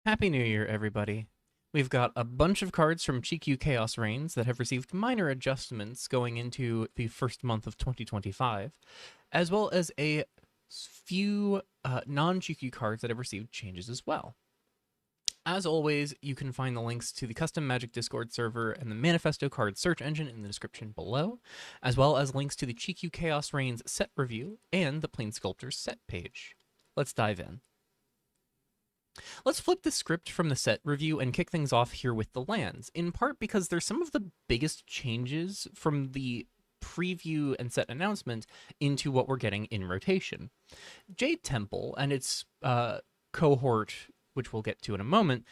Happy New Year, everybody. We've got a bunch of cards from GQ Chaos Reigns that have received minor adjustments going into the first month of 2025, as well as a few non-GQ cards that have received changes as well. As always, you can find the links to the custom Magic Discord server and the Manifesto card search engine in the description below, as well as links to the GQ Chaos Reigns set review and the Plane Sculptors set page. Let's dive in. Let's flip the script from the set review and kick things off here with the lands, in part because they're some of the biggest changes from the preview and set announcement into what we're getting in rotation. Jade Temple and its cohort, which we'll get to in a moment,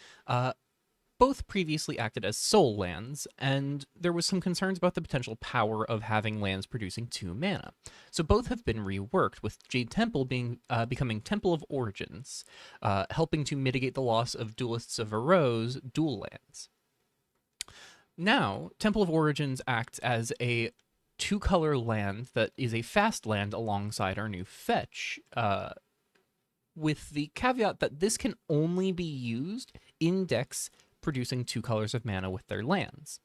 both previously acted as soul lands, and there was some concerns about the potential power of having lands producing 2 mana. So both have been reworked, with Jade Temple becoming Temple of Origins, helping to mitigate the loss of Duelists of Aro's dual lands. Now, Temple of Origins acts as a 2-color land that is a fast land alongside our new fetch, with the caveat that this can only be used in decks producing 2 colors of mana with their lands.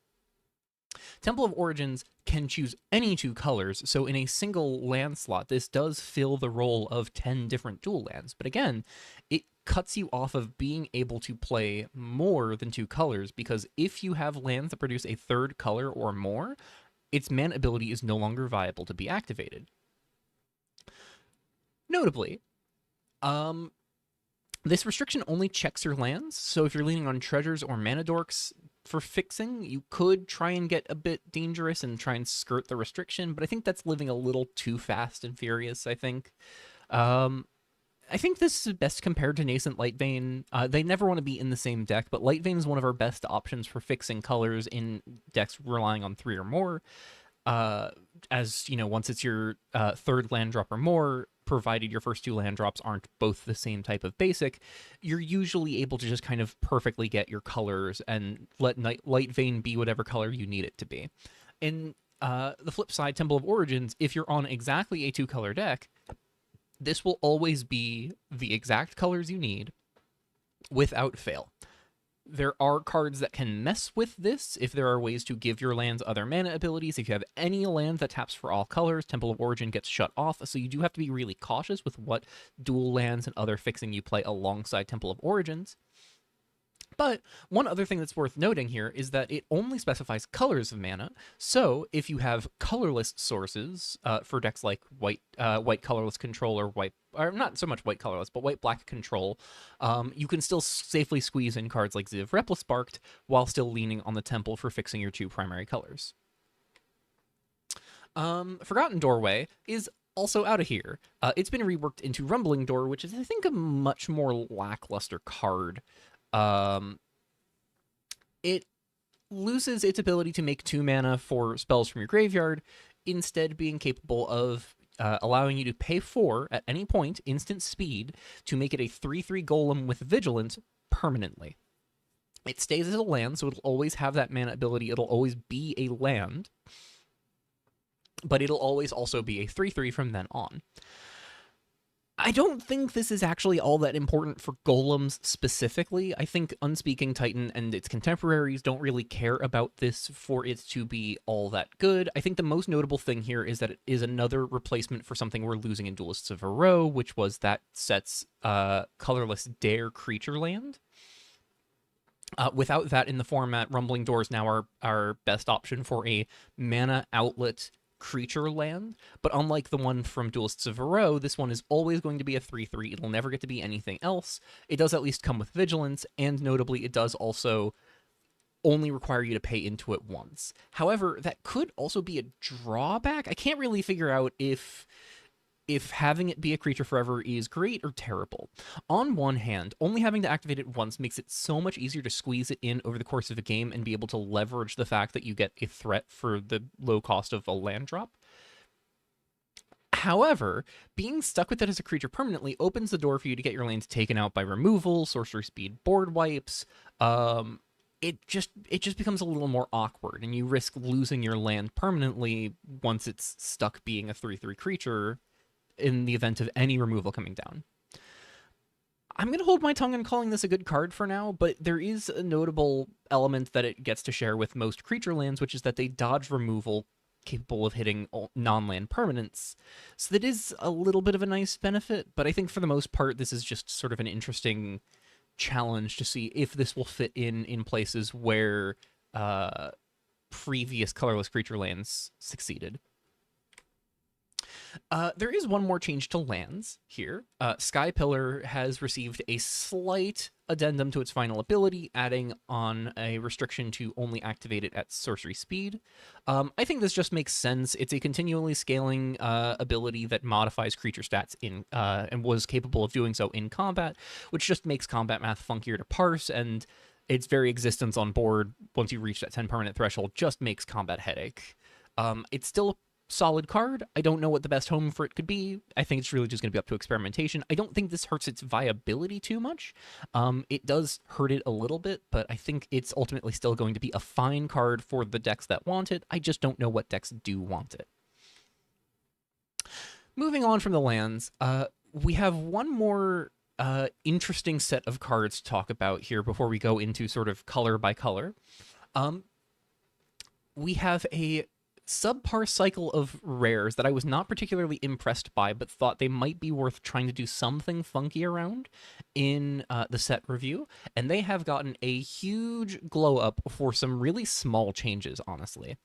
Temple of Origins can choose any 2 colors, so in a single land slot, this does fill the role of 10 different dual lands. But again, it cuts you off of being able to play more than 2 colors, because if you have lands that produce a 3rd color or more, its mana ability is no longer viable to be activated. Notably, this restriction only checks your lands, so if you're leaning on treasures or mana dorks for fixing, you could try and get a bit dangerous and try and skirt the restriction, but I think that's living a little too fast and furious, I think. I think this is best compared to Nascent Lightvein. They never want to be in the same deck, but Lightvein is one of our best options for fixing colors in decks relying on 3 or more. As you know, once it's your 3rd land drop or more, provided your first 2 land drops aren't both the same type of basic, you're usually able to just kind of perfectly get your colors and let Lightvein be whatever color you need it to be. In the flip side, Temple of Origins, if you're on exactly a 2-color deck, this will always be the exact colors you need without fail. There are cards that can mess with this if there are ways to give your lands other mana abilities. If you have any land that taps for all colors, Temple of Origin gets shut off, so you do have to be really cautious with what dual lands and other fixing you play alongside Temple of Origins. But one other thing that's worth noting here is that it only specifies colors of mana. So if you have colorless sources for decks like white colorless control or not so much white colorless, but white black control, you can still safely squeeze in cards like Ziv Replisparked while still leaning on the Temple for fixing your 2 primary colors. Forgotten Doorway is also out of here. It's been reworked into Rumbling Door, which is, I think, a much more lackluster card. It loses its ability to make 2 mana for spells from your graveyard, instead being capable of allowing you to pay 4 at any point, instant speed, to make it a 3/3 golem with vigilance permanently. It stays as a land, so it'll always have that mana ability. It'll always be a land, but it'll always also be a 3/3 from then on. I don't think this is actually all that important for golems specifically. I think Unspeaking Titan and its contemporaries don't really care about this for it to be all that good. I think the most notable thing here is that it is another replacement for something we're losing in Duelists of Aro, which was that set's colorless Dare creature land. Without that in the format, Rumbling Door is now our best option for a mana outlet creature land, but unlike the one from Duelists of Aro, this one is always going to be a 3/3. It'll never get to be anything else. It does at least come with vigilance, and notably, it does also only require you to pay into it once. However, that could also be a drawback. I can't really figure out if having it be a creature forever is great or terrible. On one hand, only having to activate it once makes it so much easier to squeeze it in over the course of a game and be able to leverage the fact that you get a threat for the low cost of a land drop. However, being stuck with it as a creature permanently opens the door for you to get your lands taken out by removal, sorcery speed board wipes. It just becomes a little more awkward, and you risk losing your land permanently once it's stuck being a 3/3 creature in the event of any removal coming down. I'm going to hold my tongue on calling this a good card for now, but there is a notable element that it gets to share with most creature lands, which is that they dodge removal capable of hitting non-land permanents. So that is a little bit of a nice benefit, but I think for the most part, this is just sort of an interesting challenge to see if this will fit in places where previous colorless creature lands succeeded. There is one more change to lands here. Sky Pillar has received a slight addendum to its final ability, adding on a restriction to only activate it at sorcery speed. I think this just makes sense. It's a continually scaling ability that modifies creature stats in and was capable of doing so in combat, which just makes combat math funkier to parse, and its very existence on board once you reach that 10 permanent threshold just makes combat headache. It's still solid card. I don't know what the best home for it could be. I think it's really just going to be up to experimentation. I don't think this hurts its viability too much. It does hurt it a little bit, but I think it's ultimately still going to be a fine card for the decks that want it. I just don't know what decks do want it. Moving on from the lands, we have one more interesting set of cards to talk about here before we go into sort of color by color. We have a subpar cycle of rares that I was not particularly impressed by, but thought they might be worth trying to do something funky around in the set review, and they have gotten a huge glow up for some really small changes, honestly.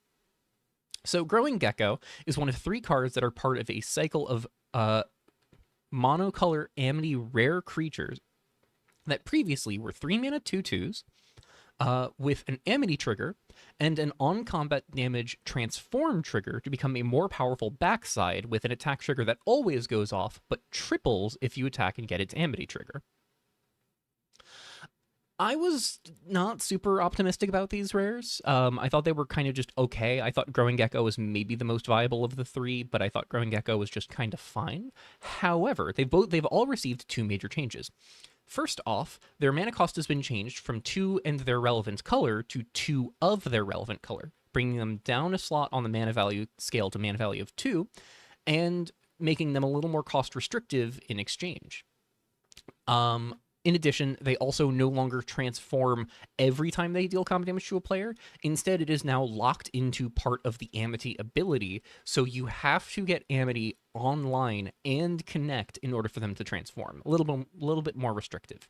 So Growing Gecko is one of 3 cards that are part of a cycle of monocolor Amity rare creatures that previously were 3-mana 2/2s, with an Amity trigger and an on-combat damage transform trigger to become a more powerful backside with an attack trigger that always goes off, but triples if you attack and get its Amity trigger. I was not super optimistic about these rares. I thought they were kind of just okay. I thought Growing Gecko was maybe the most viable of the 3, but I thought Growing Gecko was just kind of fine. However, they've all received 2 major changes. First off, their mana cost has been changed from 2 and their relevant color to 2 of their relevant color, bringing them down a slot on the mana value scale to mana value of 2, and making them a little more cost restrictive in exchange. In addition, they also no longer transform every time they deal combat damage to a player. Instead, it is now locked into part of the Amity ability, so you have to get Amity online and connect in order for them to transform. A little bit more restrictive.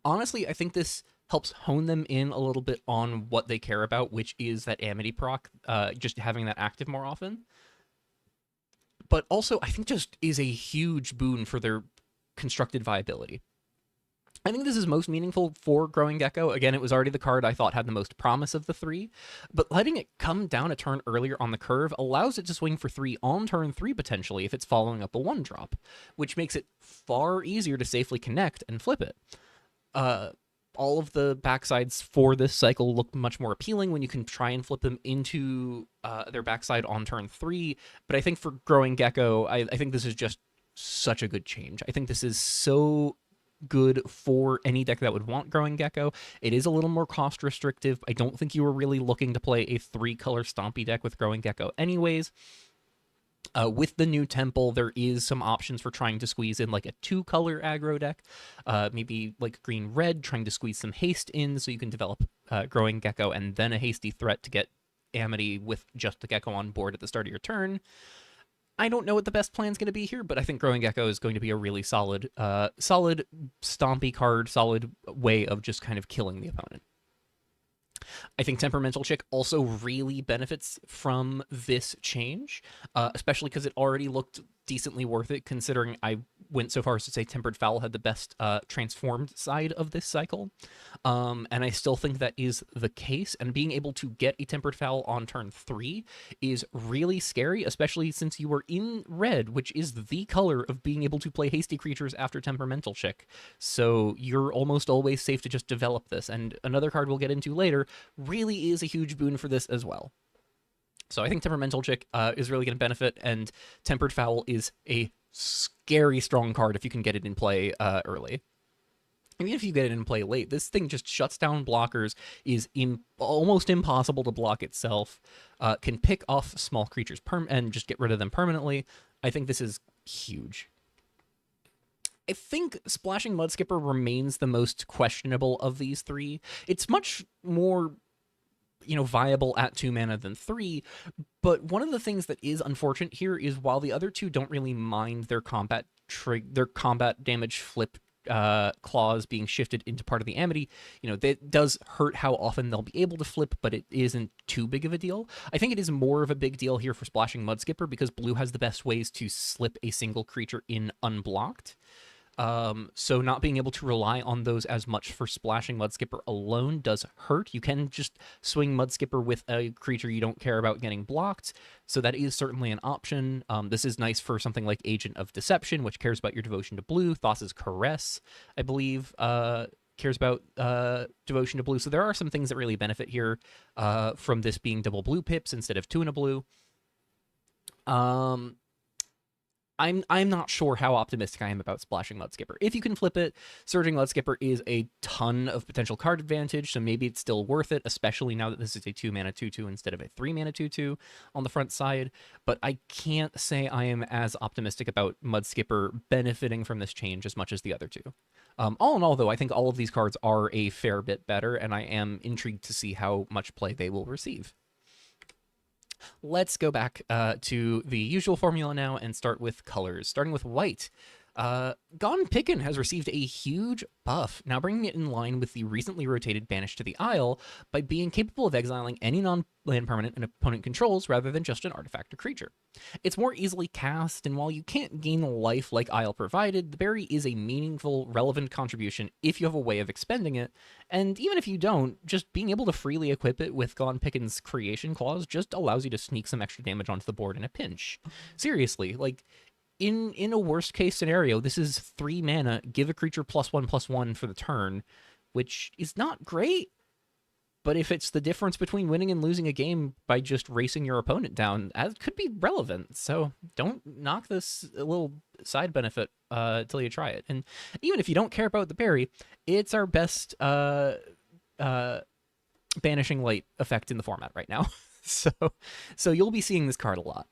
Honestly, I think this helps hone them in a little bit on what they care about, which is that Amity proc, just having that active more often. But also, I think just is a huge boon for their constructed viability. I think this is most meaningful for Growing Gecko. Again, it was already the card I thought had the most promise of the 3, but letting it come down a turn earlier on the curve allows it to swing for 3 on turn 3 potentially if it's following up a 1-drop, which makes it far easier to safely connect and flip it. All of the backsides for this cycle look much more appealing when you can try and flip them into their backside on turn 3, but I think for Growing Gecko, I think this is just such a good change. I think this is so good for any deck that would want Growing Gecko. It is a little more cost restrictive. I don't think you were really looking to play a 3-color Stompy deck with Growing Gecko anyways. With the new temple, there is some options for trying to squeeze in like a 2-color aggro deck, maybe like green-red, trying to squeeze some haste in so you can develop Growing Gecko and then a hasty threat to get Amity with just the Gecko on board at the start of your turn. I don't know what the best plan is going to be here, but I think Growing Gecko is going to be a really solid stompy card, solid way of just kind of killing the opponent. I think Temperamental Chick also really benefits from this change, especially because it already looked decently worth it, considering I went so far as to say Tempered Fowl had the best transformed side of this cycle. And I still think that is the case, and being able to get a Tempered Fowl on turn 3 is really scary, especially since you are in red, which is the color of being able to play hasty creatures after Temperamental Chick. So you're almost always safe to just develop this, and another card we'll get into later really is a huge boon for this as well. So I think Temperamental Chick is really going to benefit, and Tempered Fowl is a scary strong card if you can get it in play early. Even if you get it in play late, this thing just shuts down blockers, is almost impossible to block itself, can pick off small creatures and just get rid of them permanently. I think this is huge. I think Splashing Mudskipper remains the most questionable of these three. It's much more, viable at 2 mana than 3, but one of the things that is unfortunate here is while the other two don't really mind their combat damage flip clause being shifted into part of the amity, that does hurt how often they'll be able to flip, but it isn't too big of a deal. I think it is more of a big deal here for Splashing Mudskipper because blue has the best ways to slip a single creature in unblocked. So not being able to rely on those as much for Splashing Mudskipper alone does hurt. You can just swing Mudskipper with a creature you don't care about getting blocked, so that is certainly an option. This is nice for something like Agent of Deception, which cares about your devotion to blue. Thassa's Caress, I believe, cares about devotion to blue. So there are some things that really benefit here from this being double blue pips instead of 2 and a blue. I'm not sure how optimistic I am about Splashing Mudskipper. If you can flip it, Surging Mudskipper is a ton of potential card advantage, so maybe it's still worth it, especially now that this is a 2-mana 2/2 instead of a 3-mana 2/2 on the front side. But I can't say I am as optimistic about Mudskipper benefiting from this change as much as the other two. All in all, though, I think all of these cards are a fair bit better, and I am intrigued to see how much play they will receive. Let's go back to the usual formula now and start with colors, starting with white. Gone Pickin' has received a huge buff, now bringing it in line with the recently rotated Banish to the Isle by being capable of exiling any non-land permanent an opponent controls rather than just an artifact or creature. It's more easily cast, and while you can't gain life like Isle provided, the berry is a meaningful, relevant contribution if you have a way of expending it, and even if you don't, just being able to freely equip it with Gone Pickin's creation clause just allows you to sneak some extra damage onto the board in a pinch. Seriously, like, in a worst case scenario, this is 3 mana, give a creature +1/+1 for the turn, which is not great. But if it's the difference between winning and losing a game by just racing your opponent down, that could be relevant. So don't knock this little side benefit until you try it. And even if you don't care about the berry, it's our best Banishing Light effect in the format right now. So you'll be seeing this card a lot.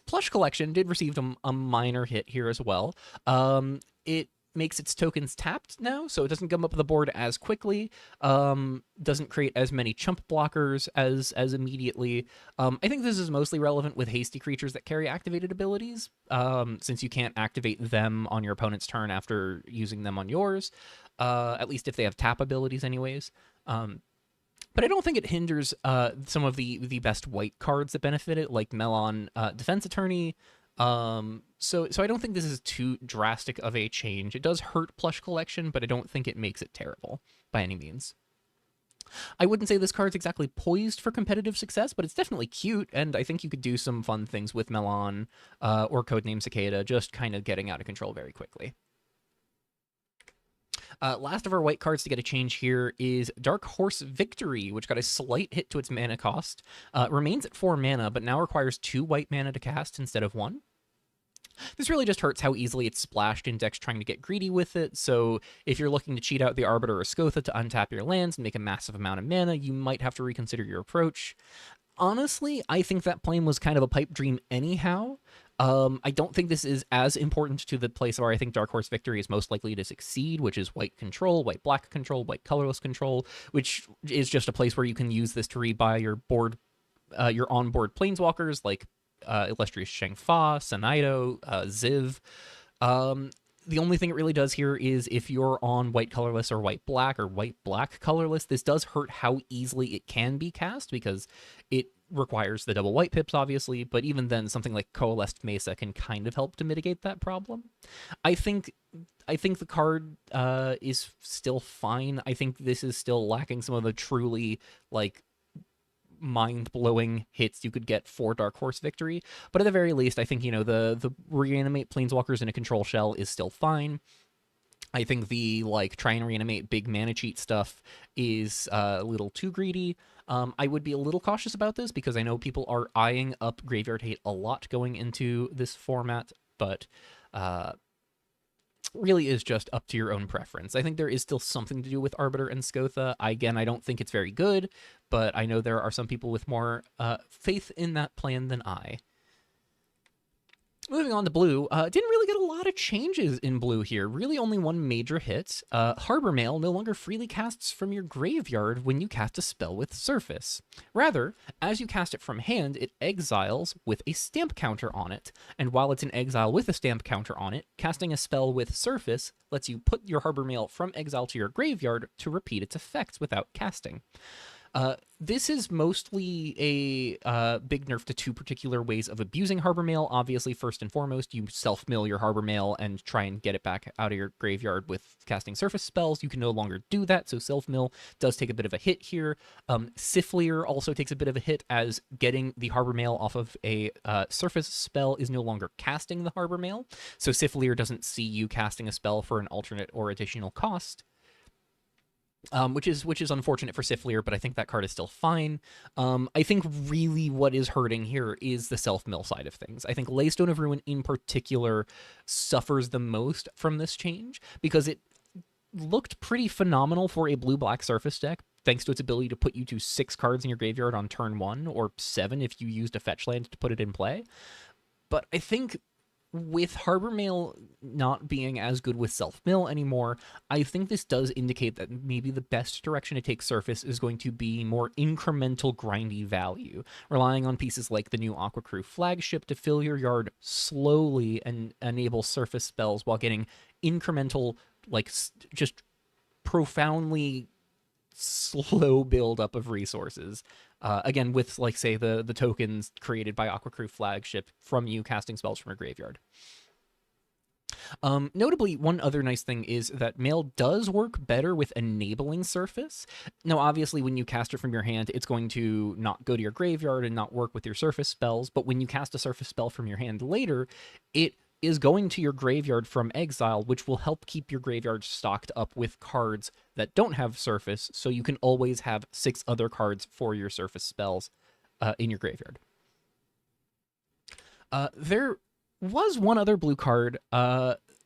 Plush Collection did receive a minor hit here as well. It makes its tokens tapped now, so it doesn't come up the board as quickly, doesn't create as many chump blockers as immediately. I think this is mostly relevant with hasty creatures that carry activated abilities, since you can't activate them on your opponent's turn after using them on yours, at least if they have tap abilities anyways. But I don't think it hinders some of the best white cards that benefit it, like Melon Defense Attorney. So I don't think this is too drastic of a change. It does hurt Plush Collection, but I don't think it makes it terrible by any means. I wouldn't say this card's exactly poised for competitive success, but it's definitely cute, and I think you could do some fun things with Melon or Codename Cicada, just kind of getting out of control very quickly. Last of our white cards to get a change here is Dark Horse Victory, which got a slight hit to its mana cost. Remains at 4 mana, but now requires 2 white mana to cast instead of 1. This really just hurts how easily it's splashed in decks trying to get greedy with it, so if you're looking to cheat out the Arbiter or Skotha to untap your lands and make a massive amount of mana, you might have to reconsider your approach. Honestly, I think that plane was kind of a pipe dream anyhow. I don't think this is as important to the place where I think Dark Horse Victory is most likely to succeed, which is white control, white-black control, white colorless control, which is just a place where you can use this to rebuy your board, your on-board planeswalkers like Illustrious Shangfa, Sanido, Ziv. The only thing it really does here is if you're on white colorless or white-black or white-black colorless, this does hurt how easily it can be cast because it requires the double white pips, obviously, but even then, something like Coalesced Mesa can kind of help to mitigate that problem. I think the card is still fine. I think this is still lacking some of the truly, like, mind-blowing hits you could get for Dark Horse Victory, but at the very least, I think, the reanimate planeswalkers in a control shell is still fine. I think the, try and reanimate big mana cheat stuff is a little too greedy. I would be a little cautious about this because I know people are eyeing up Graveyard Hate a lot going into this format, but really is just up to your own preference. I think there is still something to do with Arbiter and Skotha. Again, I don't think it's very good, but I know there are some people with more faith in that plan than I. Moving on to blue, didn't really get a lot of changes in blue here. Really only one major hit. Harbor Mail no longer freely casts from your graveyard when you cast a spell with Surface. Rather, as you cast it from hand, it exiles with a stamp counter on it. And while it's in exile with a stamp counter on it, casting a spell with Surface lets you put your Harbor Mail from exile to your graveyard to repeat its effects without casting. This is mostly a big nerf to two particular ways of abusing Harbor Mail. Obviously, first and foremost, you self-mill your Harbor Mail and try and get it back out of your graveyard with casting Surface spells. You can no longer do that, so self-mill does take a bit of a hit here. Siflier also takes a bit of a hit, as getting the Harbor Mail off of a Surface spell is no longer casting the Harbor Mail, so Siflier doesn't see you casting a spell for an alternate or additional cost. Which is unfortunate for Siflier, but I think that card is still fine. I think really what is hurting here is the self-mill side of things. I think Laystone of Ruin in particular suffers the most from this change, because it looked pretty phenomenal for a blue-black Surface deck, thanks to its ability to put you to 6 cards in your graveyard on turn 1, or 7 if you used a fetch land to put it in play. But I think with Harbor Mail not being as good with self-mill anymore, I think this does indicate that maybe the best direction to take Surface is going to be more incremental grindy value, relying on pieces like the new Aqua Crew flagship to fill your yard slowly and enable Surface spells while getting incremental, like, just profoundly slow buildup of resources. Again, with, like, say, the tokens created by Aqua Crew flagship from you casting spells from your graveyard. Notably, one other nice thing is that Mail does work better with enabling Surface. Now, obviously, when you cast it from your hand, it's going to not go to your graveyard and not work with your Surface spells, but when you cast a Surface spell from your hand later, it is going to your graveyard from exile, which will help keep your graveyard stocked up with cards that don't have Surface, so you can always have 6 other cards for your Surface spells in your graveyard. There was one other blue card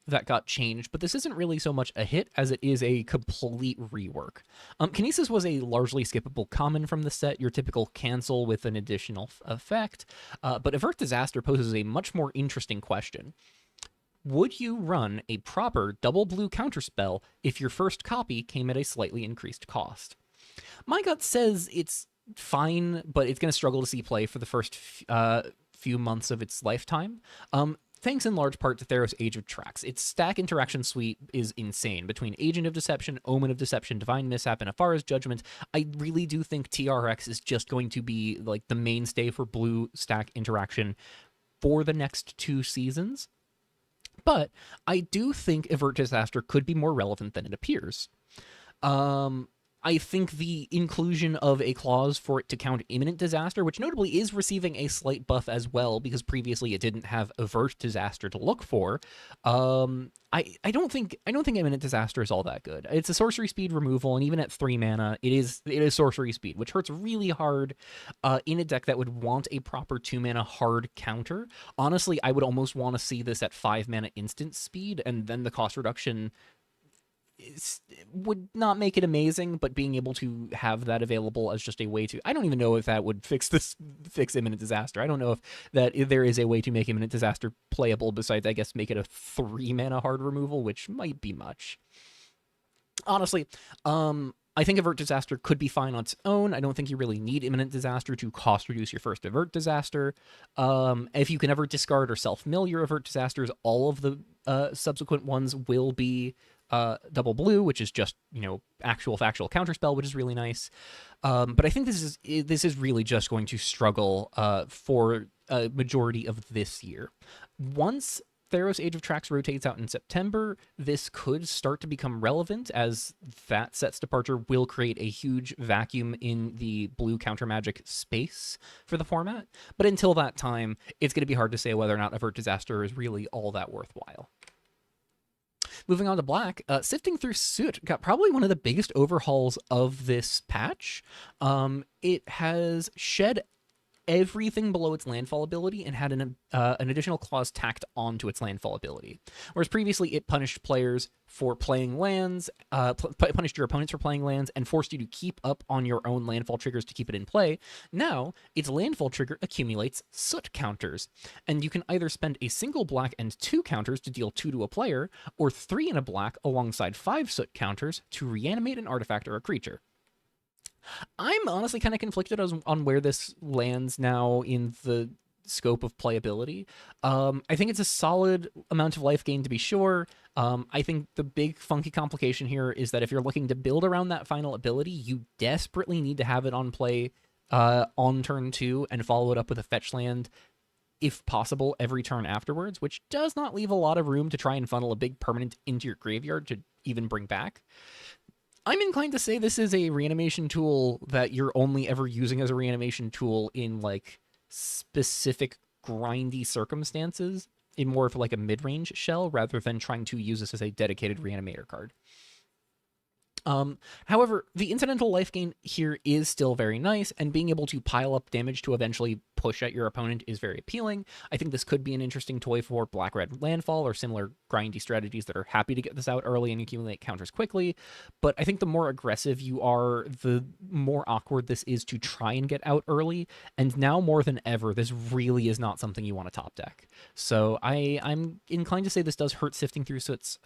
that got changed, but this isn't really so much a hit as it is a complete rework. Kinesis was a largely skippable common from the set, your typical cancel with an additional effect, but Avert Disaster poses a much more interesting question. Would you run a proper double blue counterspell if your first copy came at a slightly increased cost? My gut says it's fine, but it's going to struggle to see play for the first few months of its lifetime. Thanks in large part to Theros Age of Tracks. Its stack interaction suite is insane. Between Agent of Deception, Omen of Deception, Divine Mishap, and Afara's Judgment, I really do think TRX is just going to be like the mainstay for blue stack interaction for the next 2 seasons. But I do think Avert Disaster could be more relevant than it appears. I think the inclusion of a clause for it to count imminent disaster, which notably is receiving a slight buff as well, because previously it didn't have Avert Disaster to look for. I don't think imminent disaster is all that good. It's a sorcery speed removal, and even at 3 mana, it is sorcery speed, which hurts really hard in a deck that would want a proper 2 mana hard counter. Honestly, I would almost want to see this at 5 mana instant speed, and then the cost reduction would not make it amazing, but being able to have that available as just a way to, I don't even know if that would fix imminent disaster. I don't know if there is a way to make imminent disaster playable besides, I guess, make it a 3 mana hard removal, which might be much. Honestly, I think Avert Disaster could be fine on its own. I don't think you really need imminent disaster to cost reduce your first Avert Disaster. If you can ever discard or self-mill your Avert Disasters, all of the subsequent ones will be double blue, which is just, actual factual counterspell, which is really nice. But I think this is really just going to struggle for a majority of this year. Once Theros Age of Tracks rotates out in September, this could start to become relevant, as that set's departure will create a huge vacuum in the blue counter magic space for the format. But until that time, it's going to be hard to say whether or not Avert Disaster is really all that worthwhile. Moving on to black, Sifting Through Soot got probably one of the biggest overhauls of this patch. It has shed everything below its landfall ability and had an additional clause tacked onto its landfall ability. Whereas previously it punished players for playing lands, punished your opponents for playing lands, and forced you to keep up on your own landfall triggers to keep it in play. Now, its landfall trigger accumulates soot counters, and you can either spend a single black and 2 counters to deal 2 to a player, or 3 in a black alongside 5 soot counters to reanimate an artifact or a creature. I'm honestly kind of conflicted on where this lands now in the scope of playability. I think it's a solid amount of life gain to be sure. I think the big funky complication here is that if you're looking to build around that final ability, you desperately need to have it on play on turn 2 and follow it up with a fetch land, if possible, every turn afterwards, which does not leave a lot of room to try and funnel a big permanent into your graveyard to even bring back. I'm inclined to say this is a reanimation tool that you're only ever using as a reanimation tool in like specific grindy circumstances, in more of like a mid-range shell, rather than trying to use this as a dedicated reanimator card. However, the incidental life gain here is still very nice, and being able to pile up damage to eventually push at your opponent is very appealing. I think this could be an interesting toy for black-red landfall or similar grindy strategies that are happy to get this out early and accumulate counters quickly. But I think the more aggressive you are, the more awkward this is to try and get out early. And now more than ever, this really is not something you want to top deck. So I'm inclined to say this does hurt sifting through Soot's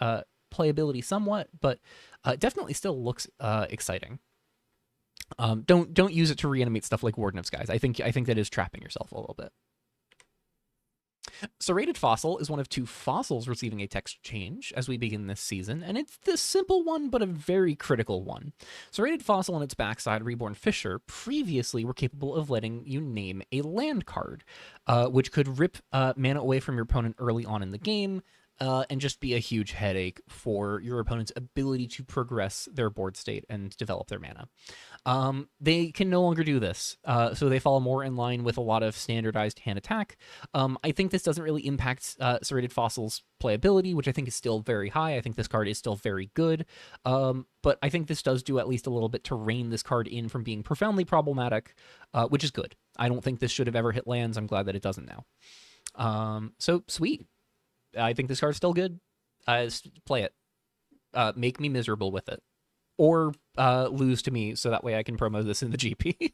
playability somewhat, but definitely still looks exciting. Don't use it to reanimate stuff like Warden of Skies. I think that is trapping yourself a little bit. Serrated Fossil is one of 2 fossils receiving a text change as we begin this season, and it's the simple one, but a very critical one. Serrated Fossil and its backside, Reborn Fisher, previously were capable of letting you name a land card, which could rip mana away from your opponent early on in the game, and just be a huge headache for your opponent's ability to progress their board state and develop their mana. They can no longer do this, so they fall more in line with a lot of standardized hand attack. I think this doesn't really impact Serrated Fossil's playability, which I think is still very high. I think this card is still very good, but I think this does do at least a little bit to rein this card in from being profoundly problematic, which is good. I don't think this should have ever hit lands. I'm glad that it doesn't now. So sweet. I think this card's still good. Play it. Make me miserable with it. Or lose to me, so that way I can promo this in the GP.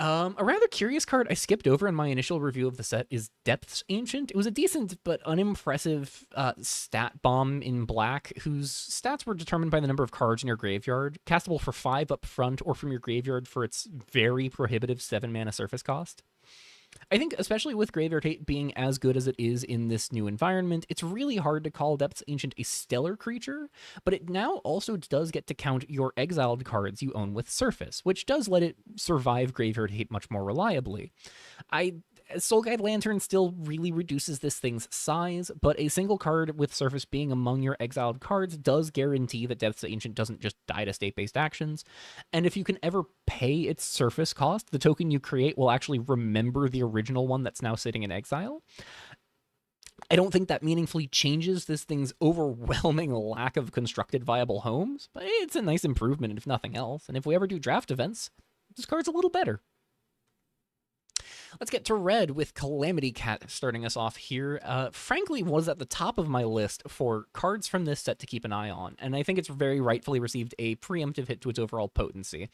A rather curious card I skipped over in my initial review of the set is Depth's Ancient. It was a decent but unimpressive stat bomb in black, whose stats were determined by the number of cards in your graveyard, castable for 5 up front or from your graveyard for its very prohibitive 7 mana surface cost. I think, especially with Graveyard Hate being as good as it is in this new environment, it's really hard to call Depth's Ancient a stellar creature, but it now also does get to count your exiled cards you own with Surface, which does let it survive Graveyard Hate much more reliably. Soul Guide Lantern still really reduces this thing's size, but a single card with Surface being among your exiled cards does guarantee that Depth's Ancient doesn't just die to state-based actions, and if you can ever pay its Surface cost, the token you create will actually remember the original one that's now sitting in exile. I don't think that meaningfully changes this thing's overwhelming lack of constructed viable homes, but it's a nice improvement if nothing else, and if we ever do draft events, this card's a little better. Let's get to red with Calamity Cat starting us off here. Frankly, was at the top of my list for cards from this set to keep an eye on, and I think it's very rightfully received a preemptive hit to its overall potency.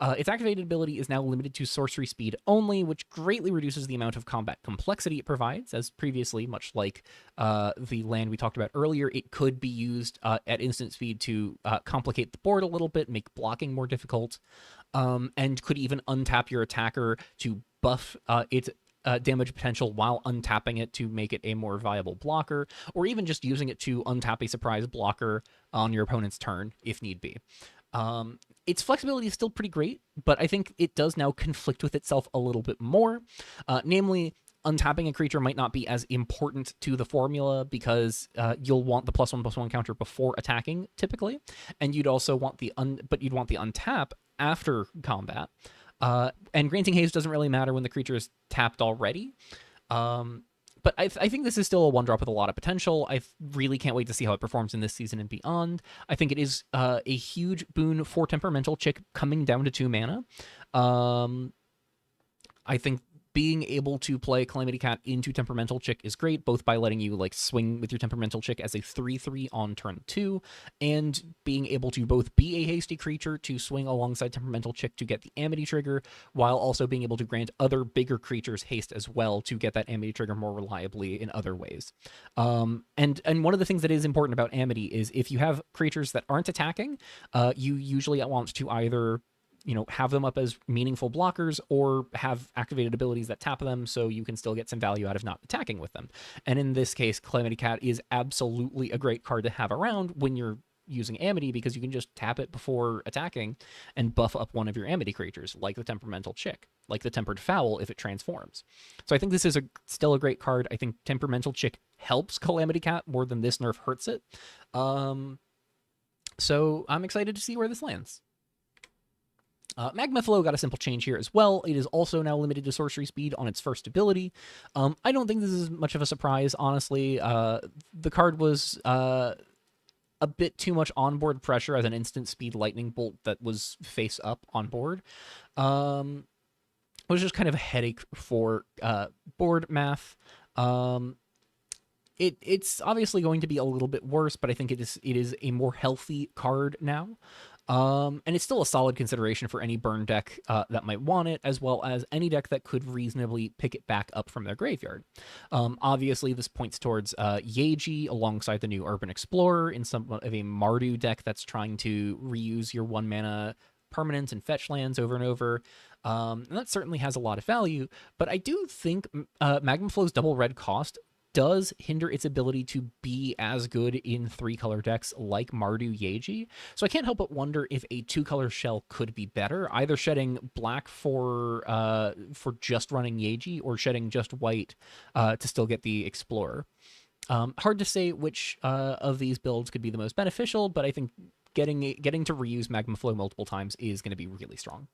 Its activated ability is now limited to sorcery speed only, which greatly reduces the amount of combat complexity it provides, as previously, much like the land we talked about earlier, it could be used at instant speed to complicate the board a little bit, make blocking more difficult, and could even untap your attacker to buff its damage potential while untapping it to make it a more viable blocker, or even just using it to untap a surprise blocker on your opponent's turn if need be. Its flexibility is still pretty great, but I think it does now conflict with itself a little bit more. Namely, untapping a creature might not be as important to the formula because you'll want the +1/+1 counter before attacking typically, and you'd also want the untap after combat. And Granting Haze doesn't really matter when the creature is tapped already. But I think this is still a 1-drop with a lot of potential. I really can't wait to see how it performs in this season and beyond. I think it is a huge boon for Temperamental Chick coming down to 2 mana. I think being able to play Calamity Cat into Temperamental Chick is great, both by letting you like swing with your Temperamental Chick as a 3/3 on turn 2, and being able to both be a hasty creature to swing alongside Temperamental Chick to get the Amity trigger, while also being able to grant other bigger creatures haste as well to get that Amity trigger more reliably in other ways. And one of the things that is important about Amity is if you have creatures that aren't attacking, you usually want to either have them up as meaningful blockers or have activated abilities that tap them so you can still get some value out of not attacking with them. And in this case, Calamity Cat is absolutely a great card to have around when you're using Amity, because you can just tap it before attacking and buff up one of your Amity creatures, like the Temperamental Chick, like the Tempered Fowl if it transforms. So I think this is still a great card. I think Temperamental Chick helps Calamity Cat more than this nerf hurts it. So I'm excited to see where this lands. Magma Flow got a simple change here as well. It is also now limited to sorcery speed on its first ability. I don't think this is much of a surprise, honestly. The card was a bit too much onboard pressure as an instant speed lightning bolt that was face up on board. It was just kind of a headache for board math. It's obviously going to be a little bit worse, but I think it is a more healthy card now. And it's still a solid consideration for any burn deck that might want it, as well as any deck that could reasonably pick it back up from their graveyard. Obviously, this points towards Yeji alongside the new Urban Explorer in somewhat of a Mardu deck that's trying to reuse your 1-mana permanents and fetch lands over and over. And that certainly has a lot of value, but I do think Magma Flow's double red cost does hinder its ability to be as good in 3-color decks like Mardu Yeji. So I can't help but wonder if a 2-color shell could be better, either shedding black for just running Yeji or shedding just white to still get the Explorer. Hard to say which of these builds could be the most beneficial, but I think getting to reuse Magma Flow multiple times is going to be really strong.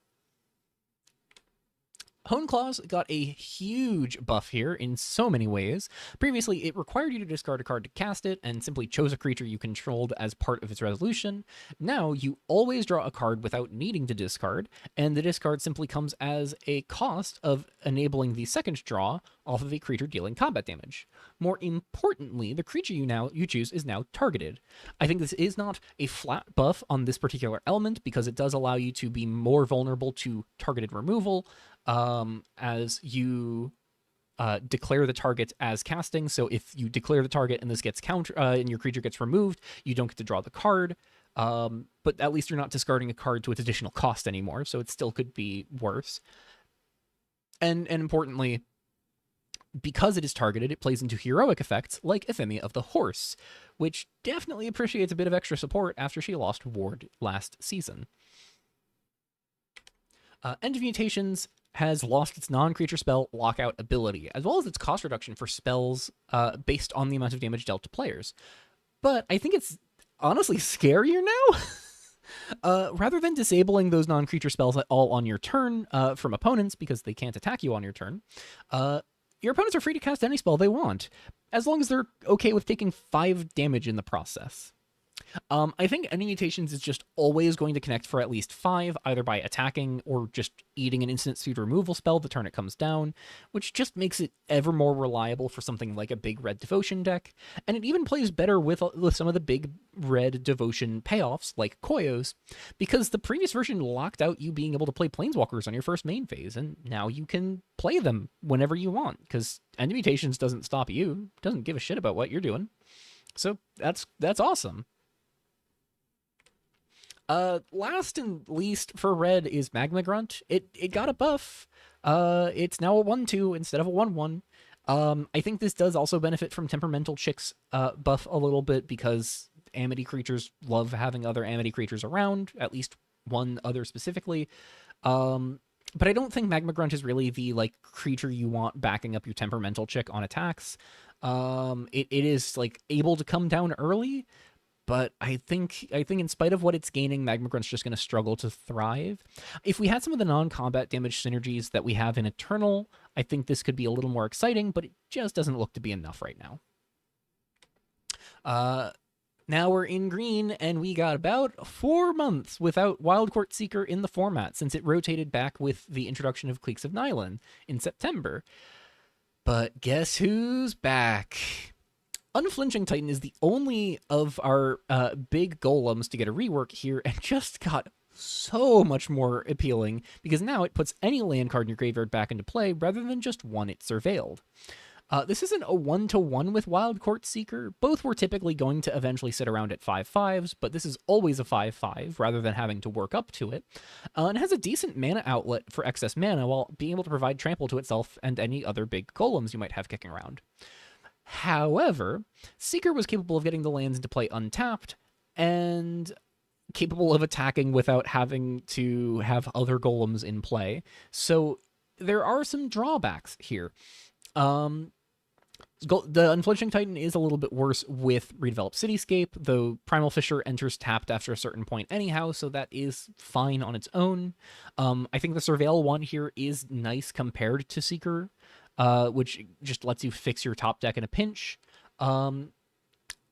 Hone Claws got a huge buff here in so many ways. Previously, it required you to discard a card to cast it and simply chose a creature you controlled as part of its resolution. Now, you always draw a card without needing to discard, and the discard simply comes as a cost of enabling the second draw off of a creature dealing combat damage. More importantly, the creature you choose is now targeted. I think this is not a flat buff on this particular element because it does allow you to be more vulnerable to targeted removal, as you declare the target as casting. So if you declare the target and this gets and your creature gets removed, you don't get to draw the card. But at least you're not discarding a card to its additional cost anymore, so it still could be worse. And importantly, because it is targeted, it plays into heroic effects like Euphemia of the Horse, which definitely appreciates a bit of extra support after she lost Ward last season. End of Mutations has lost its non-creature spell lockout ability, as well as its cost reduction for spells based on the amount of damage dealt to players. But I think it's honestly scarier now. Rather than disabling those non-creature spells at all on your turn from opponents because they can't attack you on your turn, your opponents are free to cast any spell they want, as long as they're okay with taking 5 damage in the process. I think End of Mutations is just always going to connect for at least 5, either by attacking or just eating an instant speed removal spell the turn it comes down, which just makes it ever more reliable for something like a big red Devotion deck, and it even plays better with some of the big red Devotion payoffs like Koyos, because the previous version locked out you being able to play Planeswalkers on your first main phase, and now you can play them whenever you want, because End of Mutations doesn't stop you, doesn't give a shit about what you're doing. So that's awesome. Last and least for red is Magma Grunt. It got a buff. It's now a 1/2 instead of a 1/1. I think this does also benefit from Temperamental Chick's buff a little bit, because Amity creatures love having other Amity creatures around, at least one other specifically. But I don't think Magma Grunt is really the creature you want backing up your Temperamental Chick on attacks. It is able to come down early, but I think in spite of what it's gaining, Magma Grunt's just going to struggle to thrive. If we had some of the non-combat damage synergies that we have in Eternal, I think this could be a little more exciting, but it just doesn't look to be enough right now. Now we're in green, and we got about 4 months without Wild Court Seeker in the format since it rotated back with the introduction of Cliques of Nylon in September. But guess who's back? Unflinching Titan is the only of our big golems to get a rework here, and just got so much more appealing because now it puts any land card in your graveyard back into play rather than just one it surveilled. This isn't a one-to-one with Wild Court Seeker. Both were typically going to eventually sit around at 5/5s, but this is always a 5/5 rather than having to work up to it. And has a decent mana outlet for excess mana while being able to provide trample to itself and any other big golems you might have kicking around. However, Seeker was capable of getting the lands into play untapped and capable of attacking without having to have other golems in play. So there are some drawbacks here. The Unflinching Titan is a little bit worse with Redeveloped Cityscape, though Primal Fissure enters tapped after a certain point anyhow, so that is fine on its own. I think the Surveil one here is nice compared to Seeker, which just lets you fix your top deck in a pinch.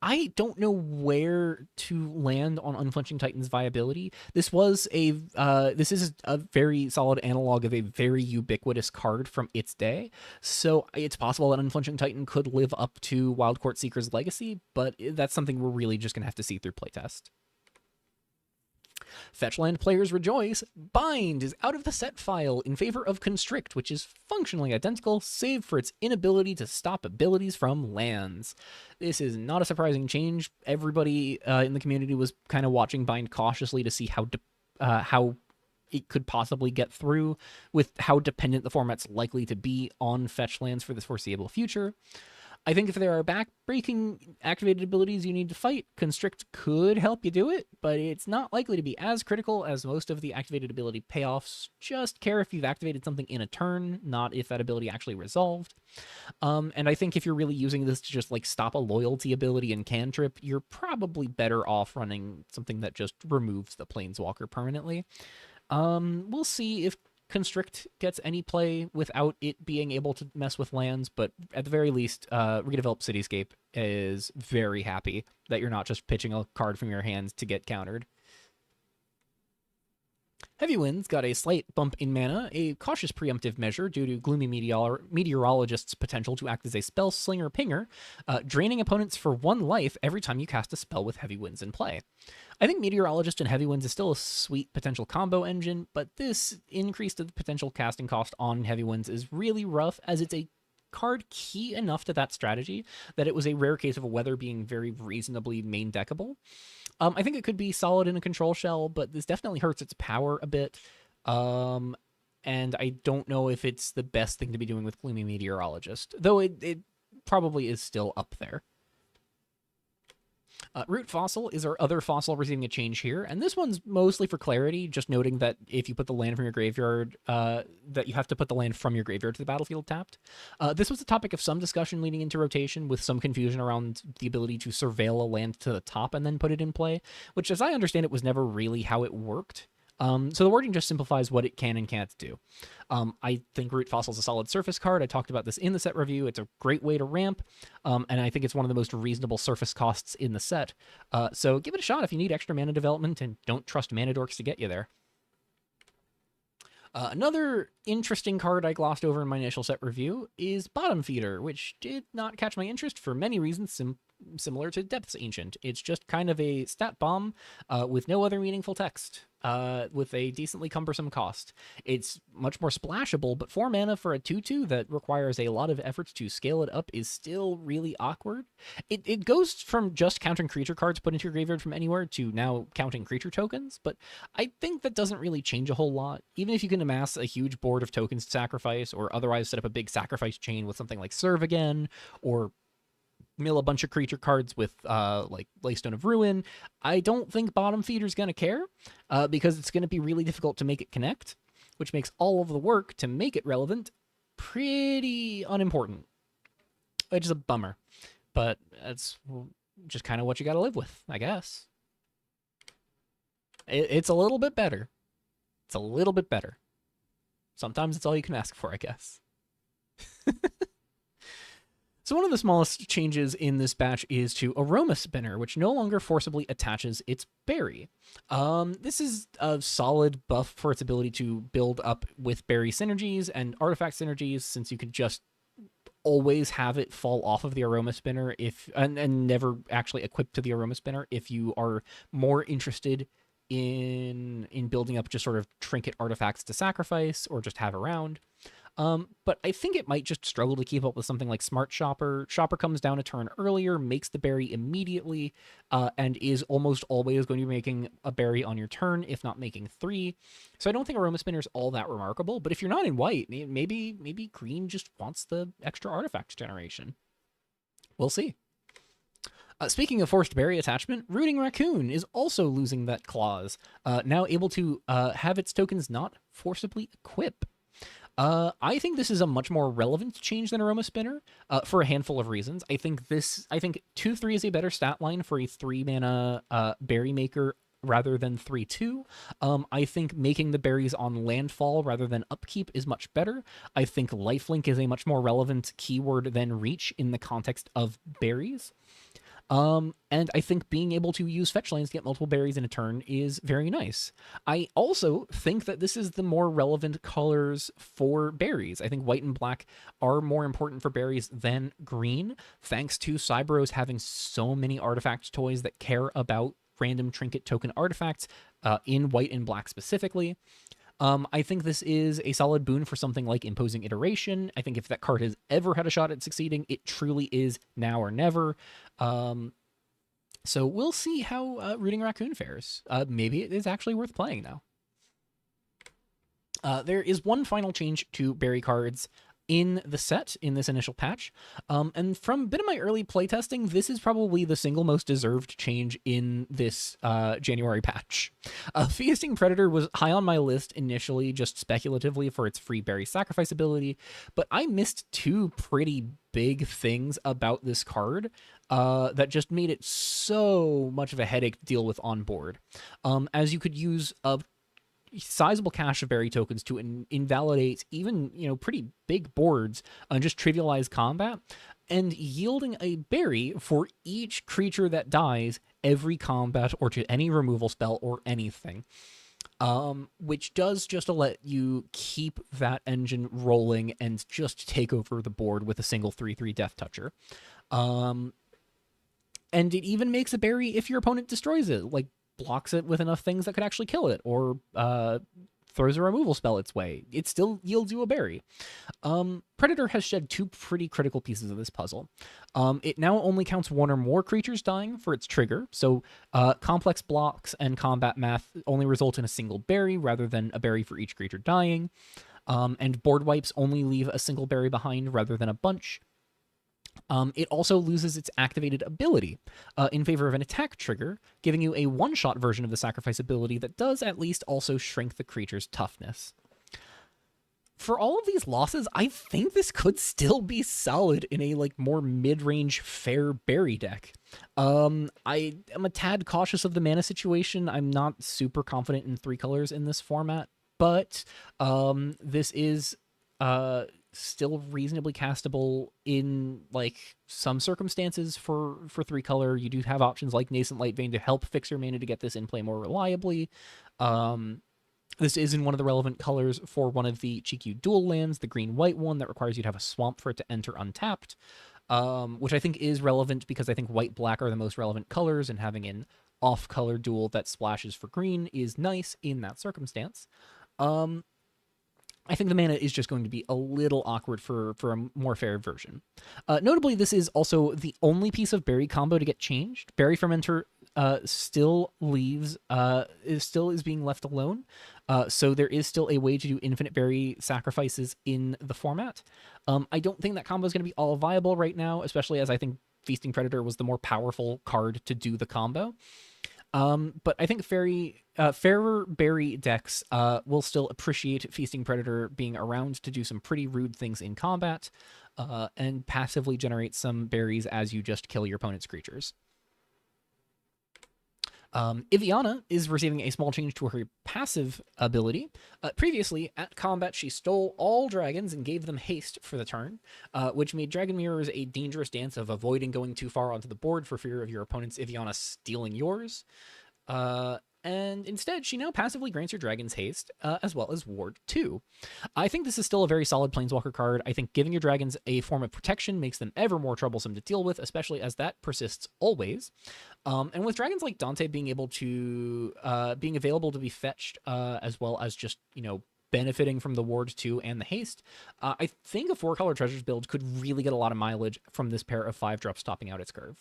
I don't know where to land on Unflinching Titan's viability. This is a very solid analog of a very ubiquitous card from its day, so it's possible that Unflinching Titan could live up to Wild Court Seeker's legacy, but that's something we're really just going to have to see through playtest. Fetchland players rejoice. Bind is out of the set file in favor of Constrict, which is functionally identical, save for its inability to stop abilities from lands. This is not a surprising change. Everybody in the community was kind of watching Bind cautiously to see how it could possibly get through with how dependent the format's likely to be on fetch lands for the foreseeable future. I think if there are back-breaking activated abilities you need to fight, Constrict could help you do it, but it's not likely to be as critical as most of the activated ability payoffs. Just care if you've activated something in a turn, not if that ability actually resolved. And I think if you're really using this to just like stop a loyalty ability and cantrip, you're probably better off running something that just removes the Planeswalker permanently. We'll see if Constrict gets any play without it being able to mess with lands, but at the very least, Redeveloped Cityscape is very happy that you're not just pitching a card from your hands to get countered. Heavy Winds got a slight bump in mana, a cautious preemptive measure due to Gloomy Meteorologist's potential to act as a spell slinger pinger, draining opponents for 1 life every time you cast a spell with Heavy Winds in play. I think Meteorologist and Heavy Winds is still a sweet potential combo engine, but this increase to the potential casting cost on Heavy Winds is really rough, as it's a card key enough to that strategy that it was a rare case of a weather being very reasonably main deckable. I think it could be solid in a control shell, but this definitely hurts its power a bit. And I don't know if it's the best thing to be doing with Gloomy Meteorologist, though it probably is still up there. Root Fossil is our other fossil receiving a change here, and this one's mostly for clarity, just noting that if you put the land from your graveyard, that you have to put the land from your graveyard to the battlefield tapped. This was the topic of some discussion leading into rotation, with some confusion around the ability to surveil a land to the top and then put it in play, which, as I understand it, was never really how it worked. So the wording just simplifies what it can and can't do. I think Root Fossil is a solid surface card. I talked about this in the set review. It's a great way to ramp, and I think it's one of the most reasonable surface costs in the set. So give it a shot if you need extra mana development and don't trust mana dorks to get you there. Another interesting card I glossed over in my initial set review is Bottom Feeder, which did not catch my interest for many reasons similar to Depth's Ancient. It's just kind of a stat bomb with no other meaningful text, with a decently cumbersome cost. It's much more splashable, but 4 mana for a 2/2 that requires a lot of effort to scale it up is still really awkward. It goes from just counting creature cards put into your graveyard from anywhere to now counting creature tokens, but I think that doesn't really change a whole lot. Even if you can amass a huge board of tokens to sacrifice, or otherwise set up a big sacrifice chain with something like Serve Again, or mill a bunch of creature cards with like Laystone of Ruin, I don't think Bottom Feeder's going to care, because it's going to be really difficult to make it connect, which makes all of the work to make it relevant pretty unimportant, which is a bummer. But that's just kind of what you got to live with, I guess. It's a little bit better. It's a little bit better. Sometimes it's all you can ask for, I guess. So one of the smallest changes in this batch is to Aroma Spinner, which no longer forcibly attaches its berry. This is a solid buff for its ability to build up with berry synergies and artifact synergies, since you could just always have it fall off of the Aroma Spinner and never actually equip to the Aroma Spinner if you are more interested in building up just sort of trinket artifacts to sacrifice or just have around. But I think it might just struggle to keep up with something like Smart Shopper. Shopper comes down a turn earlier, makes the berry immediately, and is almost always going to be making a berry on your turn, if not making 3. So I don't think Aroma Spinner is all that remarkable, but if you're not in white, maybe green just wants the extra artifact generation. We'll see. Speaking of forced berry attachment, Rooting Raccoon is also losing that clause, now able to have its tokens not forcibly equip. I think this is a much more relevant change than Aroma Spinner for a handful of reasons. I think 2-3 is a better stat line for a 3-mana berry maker rather than 3-2. I think making the berries on landfall rather than upkeep is much better. I think lifelink is a much more relevant keyword than reach in the context of berries. And I think being able to use fetch lands to get multiple berries in a turn is very nice. I also think that this is the more relevant colors for berries. I think white and black are more important for berries than green, thanks to Cyberos having so many artifact toys that care about random trinket token artifacts in white and black specifically. I think this is a solid boon for something like Imposing Iteration. I think if that card has ever had a shot at succeeding, it truly is now or never. So we'll see how Rooting Raccoon fares. Maybe it is actually worth playing now. There is one final change to berry cards in the set in this initial patch. And from a bit of my early playtesting, this is probably the single most deserved change in this January patch. Feasting Predator was high on my list initially, just speculatively for its free berry sacrifice ability, but I missed 2 pretty big things about this card that just made it so much of a headache to deal with on board. As you could use a sizable cache of berry tokens to invalidate even, pretty big boards and just trivialize combat, and yielding a berry for each creature that dies every combat or to any removal spell or anything. Which does just to let you keep that engine rolling and just take over the board with a single 3/3 Death Toucher. And it even makes a berry if your opponent destroys it, like blocks it with enough things that could actually kill it, or throws a removal spell its way. It still yields you a berry. Predator has shed 2 pretty critical pieces of this puzzle. It now only counts 1 or more creatures dying for its trigger, so complex blocks and combat math only result in a single berry rather than a berry for each creature dying. And board wipes only leave a single berry behind rather than a bunch. It also loses its activated ability in favor of an attack trigger, giving you a one-shot version of the sacrifice ability that does at least also shrink the creature's toughness. For all of these losses, I think this could still be solid in a more mid-range fair berry deck. I am a tad cautious of the mana situation. I'm not super confident in 3 colors in this format, but this is still reasonably castable in some circumstances for 3 color. You do have options like Nascent Light Vein to help fix your mana to get this in play more reliably. This is in one of the relevant colors for one of the GQ dual lands, the green-white one that requires you to have a swamp for it to enter untapped, which I think is relevant because I think white-black are the most relevant colors, and having an off-color dual that splashes for green is nice in that circumstance. I think the mana is just going to be a little awkward for a more fair version. Notably, this is also the only piece of berry combo to get changed. Berry Fermenter still is being left alone, so there is still a way to do infinite berry sacrifices in the format. I don't think that combo is going to be all viable right now, especially as I think Feasting Predator was the more powerful card to do the combo. But I think fairer berry decks will still appreciate Feasting Predator being around to do some pretty rude things in combat, and passively generate some berries as you just kill your opponent's creatures. Iviana is receiving a small change to her passive ability. Previously, at combat, she stole all dragons and gave them haste for the turn, which made Dragon Mirrors a dangerous dance of avoiding going too far onto the board for fear of your opponent's Iviana stealing yours. And instead, she now passively grants your dragons haste, as well as ward 2. I think this is still a very solid Planeswalker card. I think giving your dragons a form of protection makes them ever more troublesome to deal with, especially as that persists always. And with dragons like Dante being available to be fetched, as well as just, benefiting from the ward 2 and the haste, I think a 4-color treasures build could really get a lot of mileage from this pair of 5-drops topping out its curve.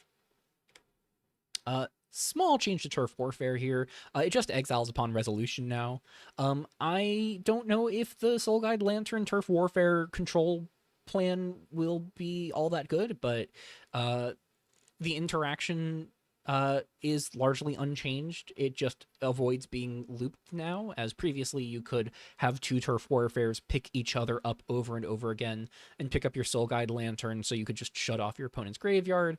Small change to Turf Warfare here. It just exiles upon resolution now. I don't know if the Soul Guide Lantern Turf Warfare control plan will be all that good, but the interaction is largely unchanged. It just avoids being looped now, as previously you could have 2 Turf Warfares pick each other up over and over again and pick up your Soul Guide Lantern so you could just shut off your opponent's graveyard.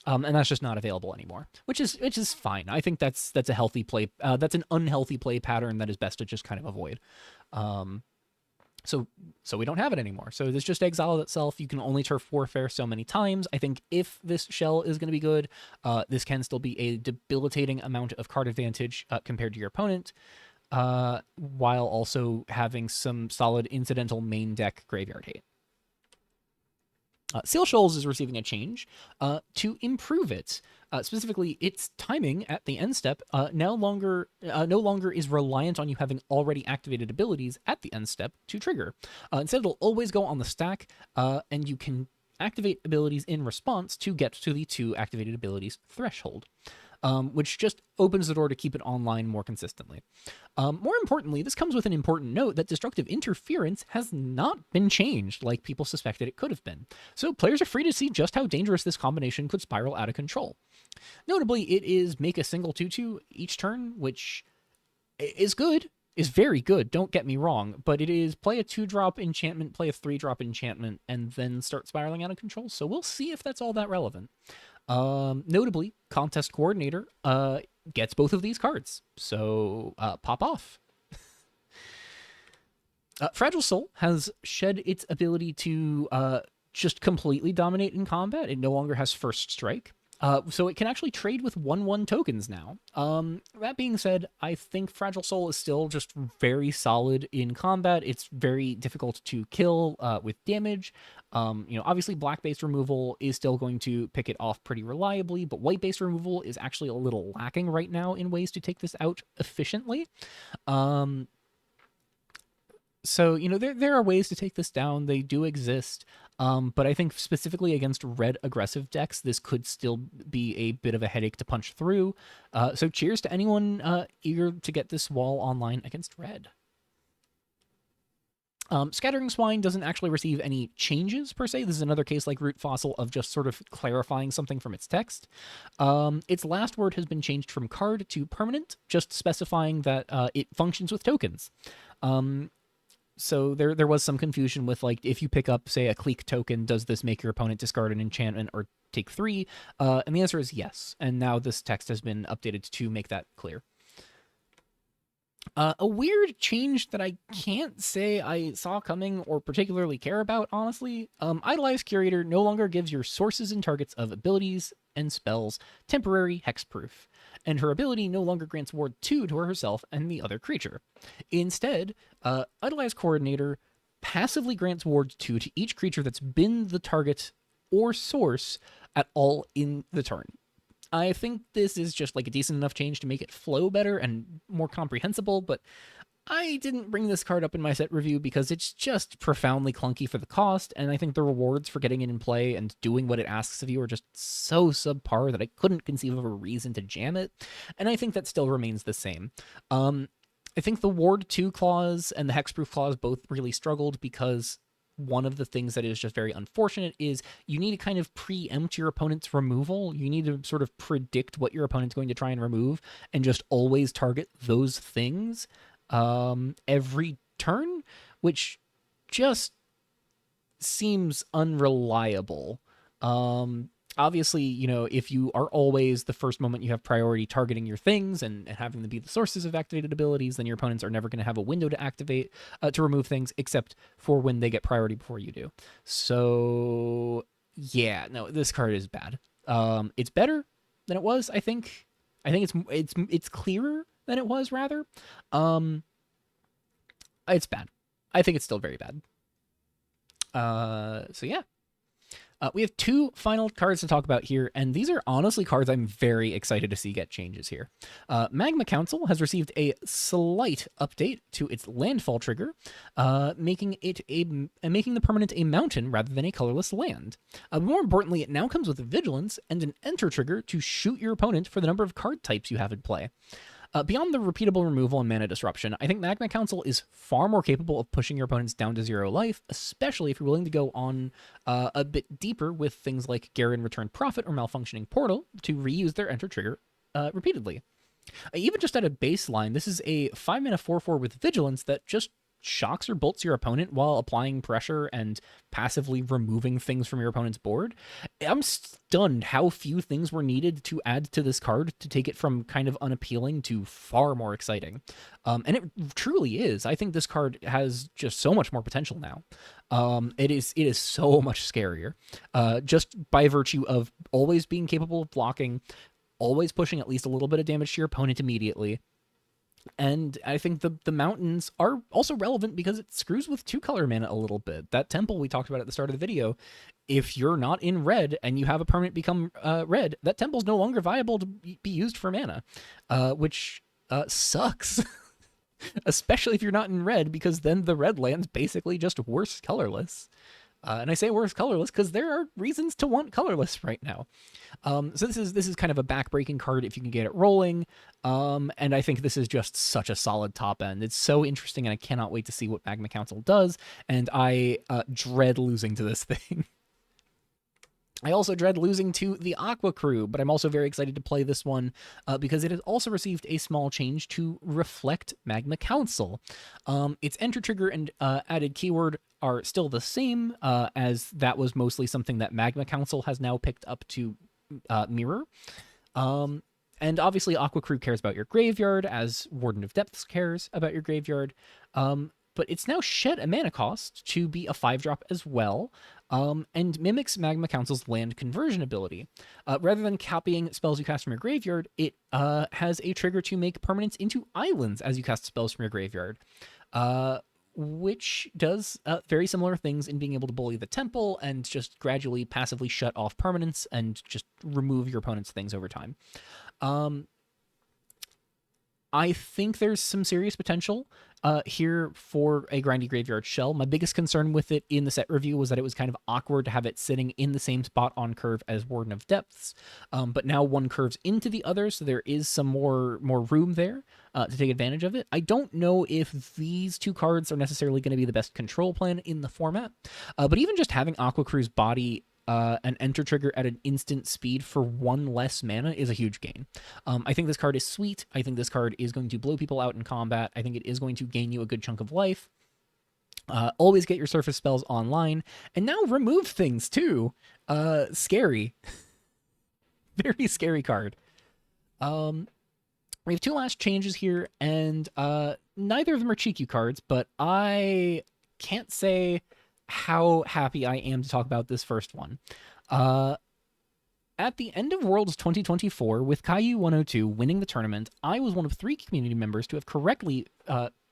And that's just not available anymore, which is fine. I think that's a healthy play. That's an unhealthy play pattern that is best to just kind of avoid. So we don't have it anymore. So this just exiled itself. You can only Turf Warfare so many times. I think if this shell is going to be good, this can still be a debilitating amount of card advantage compared to your opponent, while also having some solid incidental main deck graveyard hate. Seal Shoals is receiving a change to improve it. Specifically, its timing at the end step no longer is reliant on you having already activated abilities at the end step to trigger. Instead, it'll always go on the stack, and you can activate abilities in response to get to the 2 activated abilities threshold. Which just opens the door to keep it online more consistently. More importantly, this comes with an important note that destructive interference has not been changed like people suspected it could have been. So players are free to see just how dangerous this combination could spiral out of control. Notably, it is make a single 2/2 each turn, which is good, is very good, don't get me wrong, but it is play a 2-drop enchantment, play a 3-drop enchantment, and then start spiraling out of control. So we'll see if that's all that relevant. Notably, Contest Coordinator gets both of these cards, so pop off. Fragile Soul has shed its ability to just completely dominate in combat. It no longer has first strike. So it can actually trade with 1/1 tokens now. That being said, I think Fragile Soul is still just very solid in combat. It's very difficult to kill with damage. Obviously black-based removal is still going to pick it off pretty reliably, but white-based removal is actually a little lacking right now in ways to take this out efficiently. So, there are ways to take this down. They do exist. But I think specifically against red aggressive decks, this could still be a bit of a headache to punch through. So cheers to anyone eager to get this wall online against red. Scattering Swine doesn't actually receive any changes, per se. This is another case like Root Fossil of just sort of clarifying something from its text. Its last word has been changed from card to permanent, just specifying that it functions with tokens. So there was some confusion with, like, if you pick up, say, a Clique token, does this make your opponent discard an enchantment or take 3? And the answer is yes. And now this text has been updated to make that clear. A weird change that I can't say I saw coming or particularly care about, honestly. Idolized Curator no longer gives your sources and targets of abilities and spells temporary hexproof, and her ability no longer grants ward 2 to herself and the other creature. Instead, Idolized Coordinator passively grants ward 2 to each creature that's been the target or source at all in the turn. I think this is just like a decent enough change to make it flow better and more comprehensible, but I didn't bring this card up in my set review because it's just profoundly clunky for the cost, and I think the rewards for getting it in play and doing what it asks of you are just so subpar that I couldn't conceive of a reason to jam it, and I think that still remains the same. I think the Ward 2 clause and the Hexproof clause both really struggled because one of the things that is just very unfortunate is you need to kind of preempt your opponent's removal. You need to sort of predict what your opponent's going to try and remove and just always target those things every turn, which just seems unreliable. obviously, if you are always the first moment you have priority targeting your things and having them be the sources of activated abilities, then your opponents are never going to have a window to activate to remove things, except for when they get priority before you do. So yeah, no, this card is bad. It's better than it was, I think. I think it's clearer than it was, rather. It's bad. I think it's still very bad. So yeah. We have two final cards to talk about here, and these are honestly cards I'm very excited to see get changes here. Magma Council has received a slight update to its landfall trigger, making the permanent a mountain rather than a colorless land. More importantly, it now comes with vigilance and an enter trigger to shoot your opponent for the number of card types you have in play. Beyond the repeatable removal and mana disruption, I think Magma Council is far more capable of pushing your opponents down to 0 life, especially if you're willing to go on a bit deeper with things like Garen Return Prophet or Malfunctioning Portal to reuse their enter trigger repeatedly. Even just at a baseline, this is a 5-mana 4/4 with Vigilance that just shocks or bolts your opponent while applying pressure and passively removing things from your opponent's board. I'm stunned how few things were needed to add to this card to take it from kind of unappealing to far more exciting. And it truly is. I think this card has just so much more potential now. It is so much scarier, just by virtue of always being capable of blocking, always pushing at least a little bit of damage to your opponent immediately. And I think the mountains are also relevant because it screws with 2-color mana a little bit. That temple we talked about at the start of the video, if you're not in red and you have a permanent become red, that temple's no longer viable to be used for mana, which sucks. Especially if you're not in red, because then the red land's basically just worse colorless. And I say worse colorless because there are reasons to want colorless right now. So this is kind of a backbreaking card if you can get it rolling. And I think this is just such a solid top end. It's so interesting, and I cannot wait to see what Magma Council does. And I dread losing to this thing. I also dread losing to the Aqua Crew, but I'm also very excited to play this one because it has also received a small change to reflect Magma Council. Its enter trigger and added keyword are still the same, as that was mostly something that Magma Council has now picked up to mirror. And obviously Aqua Crew cares about your graveyard, as Warden of Depths cares about your graveyard. But it's now shed a mana cost to be a 5-drop as well, and mimics Magma Council's land conversion ability. Rather than copying spells you cast from your graveyard, it has a trigger to make permanents into islands as you cast spells from your graveyard, which does very similar things in being able to bully the temple and just gradually passively shut off permanents and just remove your opponent's things over time. I think there's some serious potential here for a Grindy Graveyard Shell. My biggest concern with it in the set review was that it was kind of awkward to have it sitting in the same spot on curve as Warden of Depths, but now one curves into the other, so there is some more room there to take advantage of it. I don't know if these two cards are necessarily going to be the best control plan in the format, but even just having Aqua Crew's body an enter trigger at an instant speed for 1 less mana is a huge gain. I think this card is sweet. I think this card is going to blow people out in combat. I think it is going to gain you a good chunk of life. Always get your surface spells online, and now remove things too. Scary. Very scary card. We have 2 last changes here, and neither of them are cheeky cards, but I can't say how happy I am to talk about this first one. At the end of Worlds 2024, with Caillou 102 winning the tournament, I was one of 3 community members to have correctly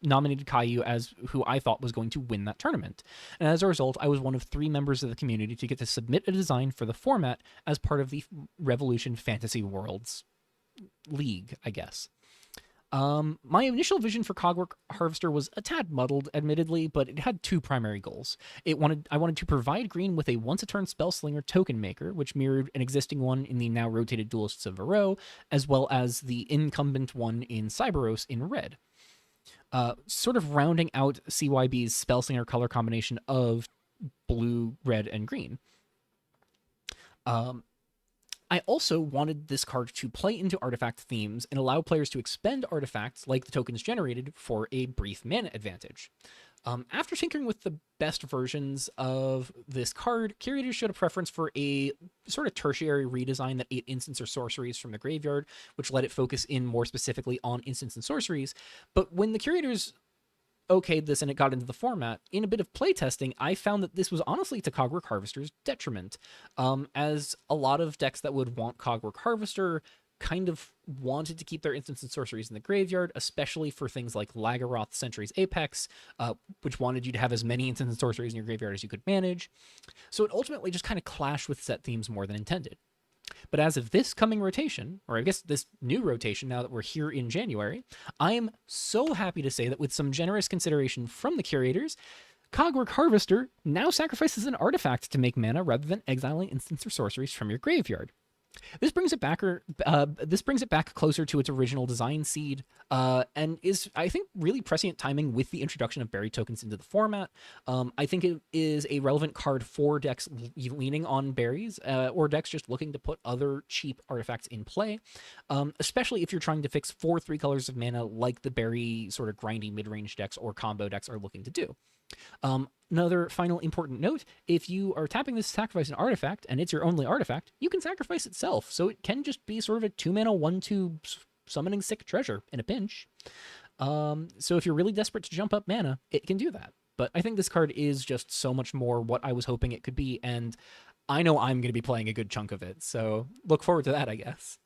nominated Caillou as who I thought was going to win that tournament. And as a result, I was one of 3 members of the community to get to submit a design for the format as part of the Revolution Fantasy Worlds League, I guess. My initial vision for Cogwork Harvester was a tad muddled, admittedly, but it had 2 primary goals. I wanted to provide green with a once-a-turn Spellslinger token maker, which mirrored an existing one in the now rotated Duelists of Varrow, as well as the incumbent one in Cyberos in red. Sort of rounding out CYB's Spellslinger color combination of blue, red, and green. I also wanted this card to play into artifact themes and allow players to expend artifacts like the tokens generated for a brief mana advantage. After tinkering with the best versions of this card, curators showed a preference for a sort of tertiary redesign that ate instants or sorceries from the graveyard, which let it focus in more specifically on instants and sorceries. But when the curators okayed this and it got into the format, in a bit of playtesting, I found that this was honestly to Cogwork Harvester's detriment, as a lot of decks that would want Cogwork Harvester kind of wanted to keep their instants and sorceries in the graveyard, especially for things like Lagaroth Century's Apex, which wanted you to have as many instants and sorceries in your graveyard as you could manage. So it ultimately just kind of clashed with set themes more than intended. But as of this coming rotation, or I guess this new rotation now that we're here in January, I am so happy to say that with some generous consideration from the curators, Cogwork Harvester now sacrifices an artifact to make mana rather than exiling instants or sorceries from your graveyard. This brings it back closer to its original design seed, and is, I think, really prescient timing with the introduction of berry tokens into the format. I think it is a relevant card for decks leaning on berries, or decks just looking to put other cheap artifacts in play, especially if you're trying to fix 4/3 colors of mana like the berry sort of grindy mid-range decks or combo decks are looking to do. Another final important note, if you are tapping this to sacrifice an artifact and it's your only artifact, you can sacrifice itself, so it can just be sort of a 2-mana 1/2 summoning sick treasure in a pinch. So if you're really desperate to jump up mana, it can do that. But I think this card is just so much more what I was hoping it could be, and I know I'm going to be playing a good chunk of it, so look forward to that, I guess.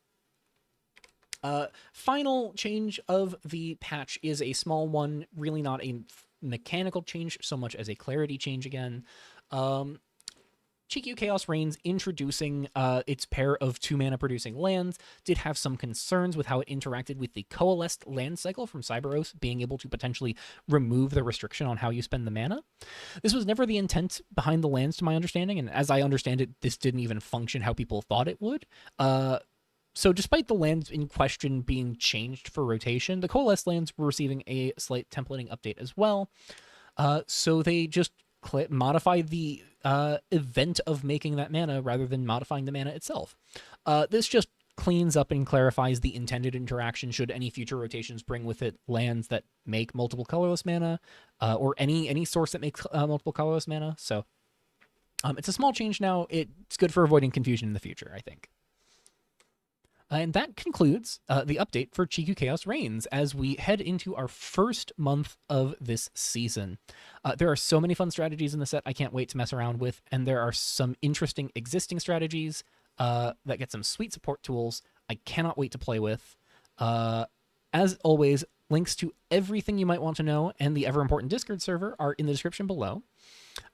Final change of the patch is a small one, really not a mechanical change so much as a clarity change again. GQ Chaos Reigns introducing its pair of 2-mana producing lands did have some concerns with how it interacted with the coalesced land cycle from Cyberos, being able to potentially remove the restriction on how you spend the mana. This was never the intent behind the lands, to my understanding, and as I understand it, this didn't even function how people thought it would. So despite the lands in question being changed for rotation, the coalesced lands were receiving a slight templating update as well. So they just modify the event of making that mana rather than modifying the mana itself. This just cleans up and clarifies the intended interaction should any future rotations bring with it lands that make multiple colorless mana, or any source that makes multiple colorless mana. So it's a small change now. It's good for avoiding confusion in the future, I think. And that concludes the update for GQ Chaos Reigns as we head into our first month of this season. There are so many fun strategies in the set I can't wait to mess around with, and there are some interesting existing strategies that get some sweet support tools I cannot wait to play with. As always, links to everything you might want to know and the ever-important Discord server are in the description below.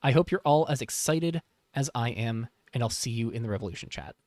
I hope you're all as excited as I am, and I'll see you in the Revolution chat.